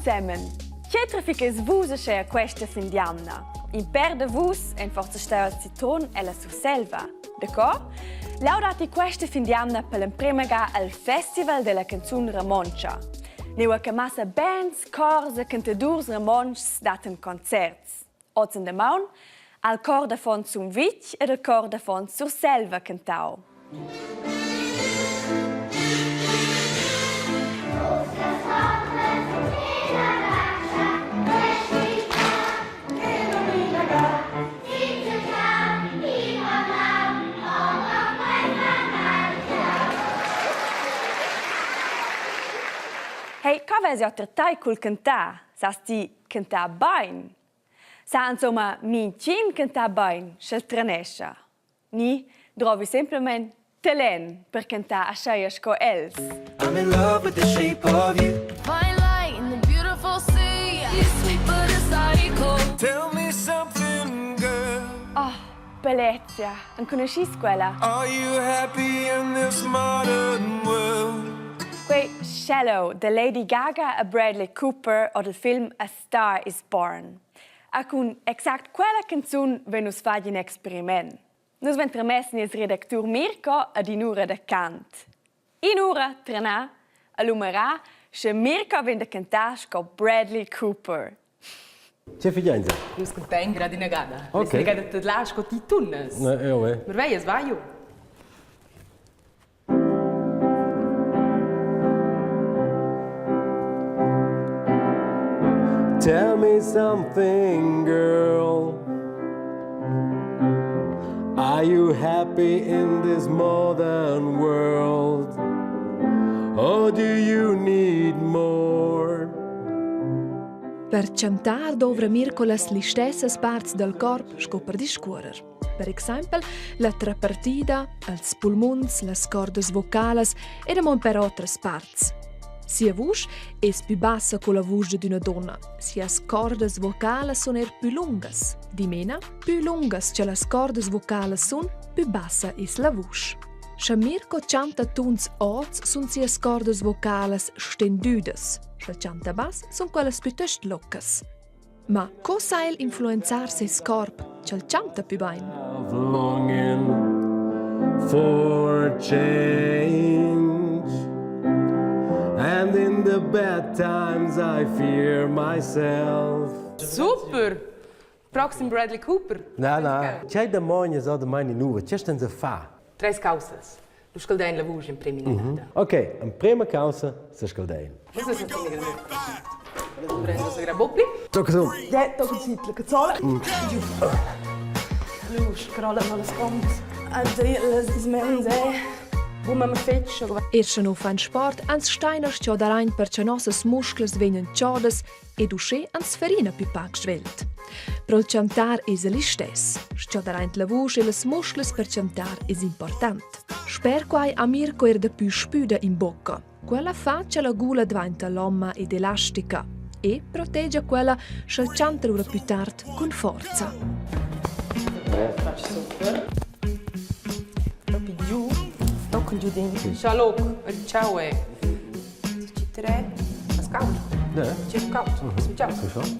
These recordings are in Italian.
zusammen. Che trafiches vus a questa findiamna? In per de vus en forza stava citron e la surselva. Daco? Laudati questa findiamna per l'emprima al Festival della canzun rumantscha. Neua che massa bands, cors e cantadurs rumantsches daten concerts. Oz in de maun, al cor da fond zum vich e al cor da fond surselva cantau. Hey, come si trattai col cantà? Sasti cantà bene? Sa insomma mintgin cantà bene, sch'el tranescha. Ni trovi semplicemente talent per cantà a sch'el quels. I'm in love with the shape of you. Fine light in the beautiful sea. You're sweet but a psycho. Tell me something, girl. Oh, bellezza. Non conosci quella? Are you happy in this modern world? Quei sch'el de Lady Gaga e Bradley Cooper o del film A Star is Born. A con exact quella canzun venus fagi un experiment. Nus ven tramessen is redactur Mirco ad in'ura de chant. In'ura trana a l'umera che Mirco ven de cantar sco Bradley Cooper. C'è figlianza? Nus contain grad in agada. Ok. Nes negada te la sco ti tunnes. Io. Merveias vaio. Tell me something, girl. Are you happy in this modern world? Or do you need more? Per chantar dovra Mirco las li stessas parts del corp sco per discuorer. Per esempio, la trapartida, els pulmuns, las cordas vocales e demon per otras parts. Sia voce es più bassa con la voce d'una donna, sia as cordas vocales son più lungas. Di mena, più lungas che las cordas vocales son, più bassa es la voce. Scha Mirco chanta tuns oz sun sias cordas vocales stendüdas, scha chanta bas son quellas piuttost locas. Ma co sail influenzar ses corp, ch'el chanta più bain? Longing for change. And in the bad times I fear myself. Super! Proxim Bradley Cooper. No. C'è da moglie so da meine nuova. C'è stanza fa. Tres causas. Du scaldein la voce in preminata. Ok, in prima causa si scaldein. Questo è sempre grande. Adesso prendo se grabopli. Tocca su. Ja, tocca si la cazzola. Giù. Lu scrolla non le scombs. Adri le smenze. Come mi feccio? Erst no fan sport, ans steiner scho darein per che nossas muscles vegnan ciodas ed usche ans farina più pac svelt. Pro il chantar es li stess. Scho darein la voce e las muscles per chantar es important. Sper quai a Mirco da più spüda in bocca. Quella fa che la gula diventa lomma ed elastica e protegge quella che chanta ora più tard con forza. Faccio super. Proprio giù. Tocco giù dentro. Ciao, ciao Citre. Was caldo? Ja. C'è caldo. Ciao.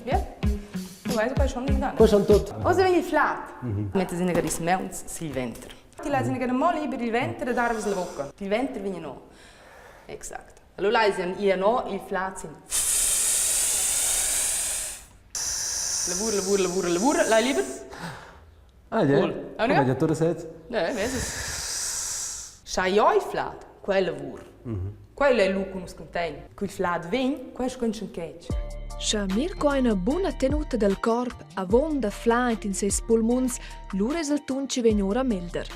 Via. Du weißt, du schon nicht da. Poi sono tutti. O se vegni flad. Mette sinne gadis melns sil venter. Ti lai sinne gadis moli per il ventre da darvis la bocca. Il ventre viene no. Exakt. Allora lai sin ia no il flad sin. Lavur. Lai lieber? Ah, ja. Cool. Come hai detto set? Ne, vedi. Sai oi flad, quel lavur. Quello è il con scontain. Quel flad vegn, questo con chantage. Scha Mirco ha una buona tenuta del corp avon da flight in ses pulmuns, lu resultun ci venora melder.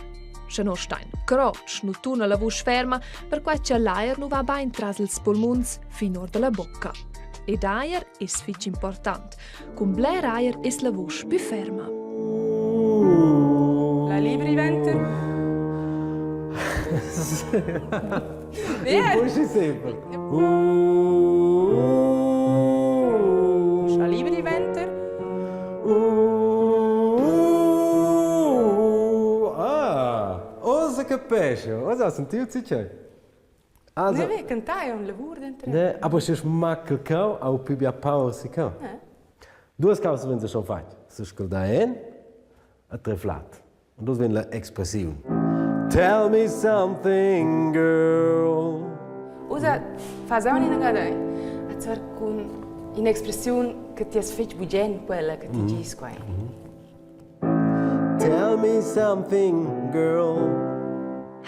Scha no stein croc, nu tuna la voce ferma, per quai che l'aer nu va bain tras ils pulmuns finor della bocca. Ed aer es fich important. Cum bler aer es la voce più ferma. La libri venter? Il voce sempre. La libri venter? Ah, osa capisce. Osa sentito c'è. Also, Ne, cantare è un lavoro dentro. ne, aber es ist mackel kau, auch più a power si kau. Due cose wenn sie schon fat. Es ist grond a tre flad. Und das wenn la expression. Tell me something, girl. Usa, faz auch nicht gerade. Zwar con un'espressione che ti asfece bugen quella che ti dice quai. Tell me something, girl.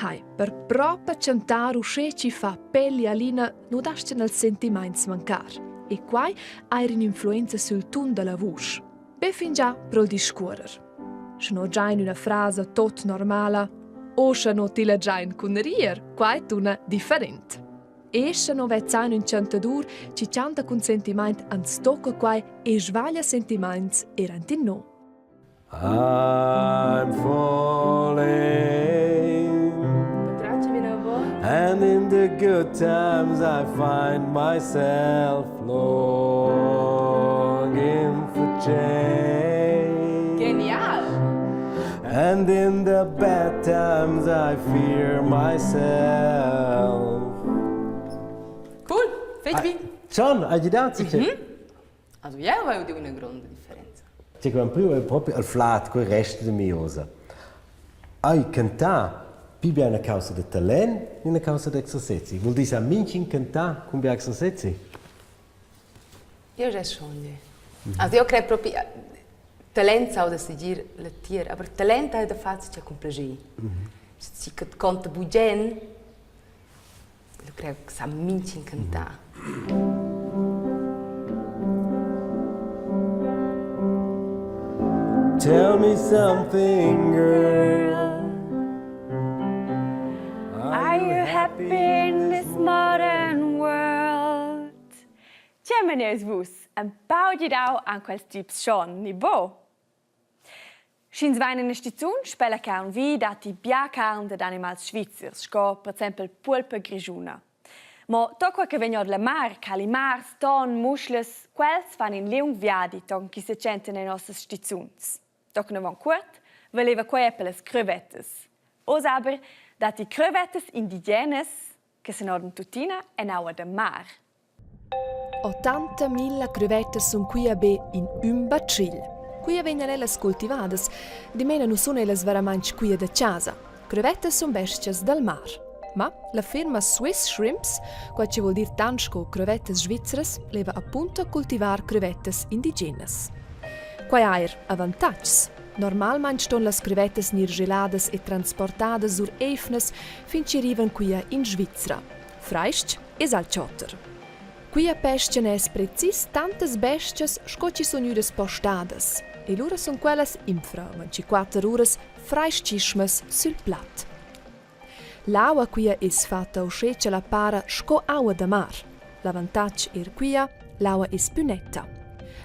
Hai, per proprio Chantar usce ci fa pel-giaglina non dasce nel sentiments mancar. E quai ha un'influenza sul ton della voce. Be fin già pro il discuorer. Se no già in una frase tot normale, o se no ti la già in cunerier, quai tuna different. E se no vet sein un chantadur, ci chanta con sentiment an stocco quai e svaglia sentiments erant in no. I'm falling, Potracci viene a voi? and in the good times I find myself longing for change. Genial! And in the bad times I fear myself. Cool, fetch bi. John, hai dato? Also ja, vai di una grande differenza. C'è quel primo è proprio il flad, quel resto di miosa. Hai cantà, più è una causa di talento, una causa di esercizi. Vuol dire che mintgin cantà con più esercizi? Io già sogno. Also io credo proprio talento sau da seguir la tier, aber talento è da farsi con piacere. Si che conta bugen, io credo che sa mintgin cantà. Tell me something, girl. Are you happy in this modern world? Gemini vus, un pau di dau an quels tips schon, ni bo. Schins vain in lecziun spela carn vi dati bia carn de animals svizzers, sco per esempio pulpa grigiuna. Ma tocco che vengono dalla mar, calimars, ton, muschles, quels fan in leung viadi ton chi se centen nei nostres stizuns. Tocco ne van curt, voleva quei per les crevettes. Os aber dati crevettes indigenes che se noden tutina e naua de mar. 80.000 crevettes sun qui a be in un bacil. Qui vengono ellas coltivadas, di meno non sono ellas veramente qui da casa. Crevettes sun bestias dal mar. Ma la firma Swiss Shrimps, qua ci vuol dire tanto crevettes svizzeres, leva appunto a coltivar crevettes indigenes. Quai air avantags. Normalmente ston las crevettes nir geladas e transportadas sur eifnes fin ci arrivan qui in Svizzera. Freist es al Chantar. Qui a pescen es precis tantas bestias sco ci son judas postadas. E lura son quellas infra 24 horas freiscismas sul plat. L'aua qui es fatta uscece la para sco aua da mar. L'avantaggio quia, l'aua es più netta.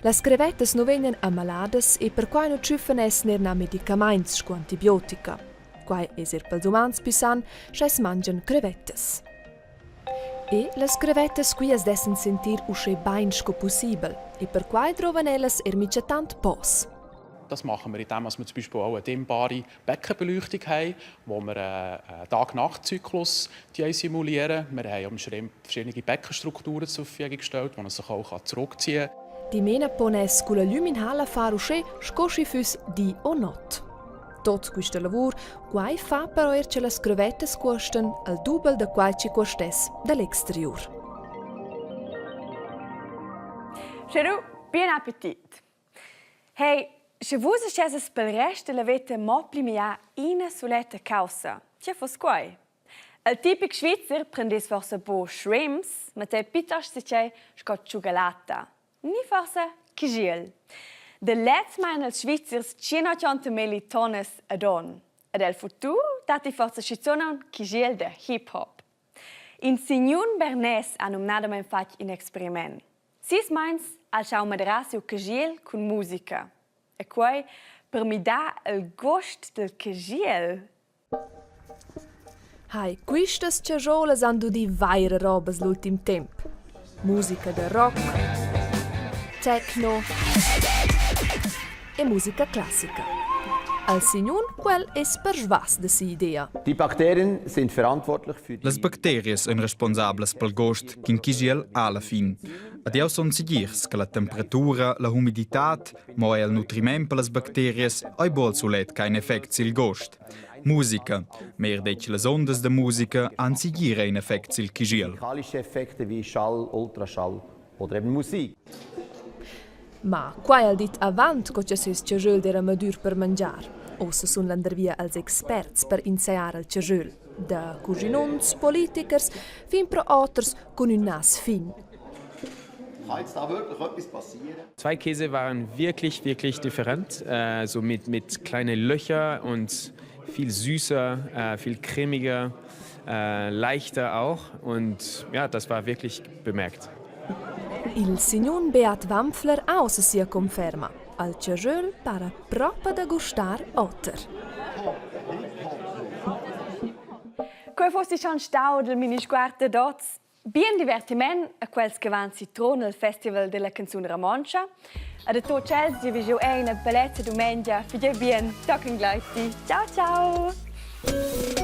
Las crevettes no vengono ammaladas e per quai no ciuffen es nerna medicaments sco antibiotica. Quai es pels umans più san, sch'es mangian crevettes. E las crevettes qui es dessen sentir usce bain sco possibel e per quai trovan ellas mica tant pos. Das machen wir, indem wir zum Beispiel auch eine dimmbare Beckenbeleuchtung haben, wo wir einen Tag-Nacht-Zyklus simulieren. Wir haben am Schrimp verschiedene Beckenstrukturen zur Verfügung gestellt, die man sich auch zurückziehen kann. Die mena pones con la luminhala far usce scosci füs di o not. Tot questo lavoro, quai fa però che las crevettes costen al double da quai ci costes dall'exterior. Cheru, bien appetit. Hey, se vos esces pel rest la vete moplimia ina suletta causa. Tia fos quai. El tipic svizzer prendes forse bo shrimps, ma te pitas se c'è scot ciugalata. Ni forse sch'el. De let's mein als Schweizers 180.000 tonnes ad on. Ed el futur dati forse schizonon sch'el de hip-hop. In Signun Bernes hanno nadamen fatg in experiment. Sis meins al schau madrasio sch'el con musica. E quai per mi da il gust del sch'el. Hai, quistas ciajolas han du di vaire robas l'ultim temp. Musica de rock, techno e musica classica. Al Signon, quel es per schwas de si idea. Die Bakterien sind verantwortlich für die... Les bacterias sind responsables pel gost qu'in ch'el alla fin. Ed eu son sigirs che la temperatura, la humiditat, ma el nutriment per les bacterias ai bol sulet kein effect sil gost. Musica, mehr dec les ondas de musica han sigir ein effect sil ch'el. Chemikalische Effekte wie Schall, Ultraschall oder eben Musik. Ma quai al dit avant co ce ses ch'el d'era madur per mangiar. Ossa sun l'andervia als experts per inseiar al ch'el. Da cuginons, politikers, fin pro autres con un nas fin. Kann jetzt da wirklich etwas passieren? Zwei Käse waren wirklich different, so mit kleinen Löchern und viel süßer, viel cremiger, leichter auch. Und ja, das war wirklich bemerkt. Il signon Beat Wampfler aussa sia conferma. Al ch'el para propa da gustar otter. Quei fosse schon stau del Minisguard de Dots. Bien divertiment a quels che van si Trun al Festival della Canzun Rumantscha. A de tot chels di vigiu una bellezza domenica. Fidei bien, tocken gleich. Ciao ciao!